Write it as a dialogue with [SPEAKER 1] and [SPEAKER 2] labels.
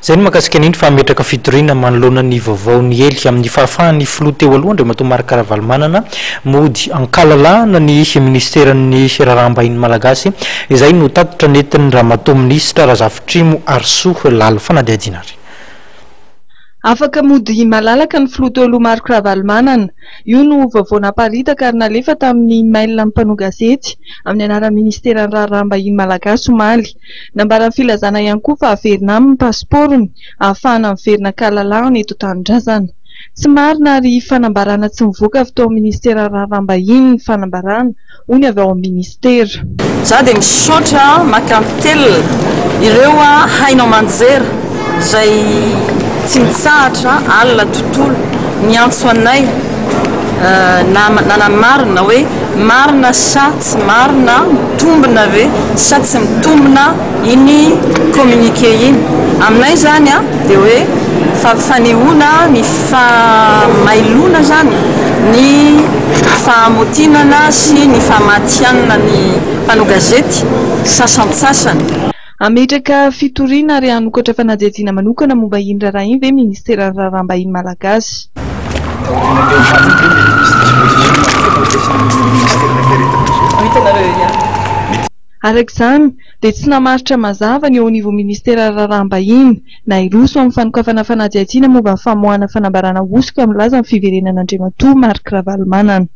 [SPEAKER 1] zay ny makasika an'iny fa metraka fitoriana manoloana ny vaovaony ely amin'ny fahafahan'ny filoha teo aloha Andriamatoa Marc Ravalomanana mody ankalalahana ny ministeran'ny raharaha-mbahiny malagasy izay no tatitra nentin'ny ramatoa ministra Razafitrimo Arsoa Lalo fanadihadiana ary.
[SPEAKER 2] Afaka mody malalaka ny filoha teo aloha Marc Ravalomanana. Io no vaovao naparitaka ary nalefa tamin'ny mail mpanao gazety amin'ny anaran'ny ministeran'ny raharaha-mbahiny malagasy omaly. Nambaran'ny filazana ihany koa fa averina amin'ny pasiporony ahafahana miverina kalalahana eto Tanindrazana. Tsy marina ary fanambarana tsy mivoaka avy tao amin'ny ministeran'ny raharaha-mbahiny ny fanambarana hoy avy ao amin'ny ministera.
[SPEAKER 3] Za dia misaotra mankatelina ireo hainao manjera izay tsy mitsahatra alina tontolo miantso anay nanamarina hoe marina sa tsy marina mitombina ve sa tsy mitombina iny communiqué iny aminay zany dia hoe fanehoana ny famailona zany ny fahamotinana sy ny fahamatianana ny mpanao gazety sasantsasany.
[SPEAKER 2] Ametraka fitoriana ary hanokatra fanadihadiana manokana momba iny raharaha iny ve ministeran'ny raharaha-mbahiny malagasy. Arak'izany dia tsy namaritra mazava ny eo anivon'ny ministeran'ny raharaha-mbahiny na iroso amin'ny fanokafana fanadihadiana momba ny famoahana fanambarana osoka milaza ny fiverenan'Andriamatoa Marc Ravalomanana.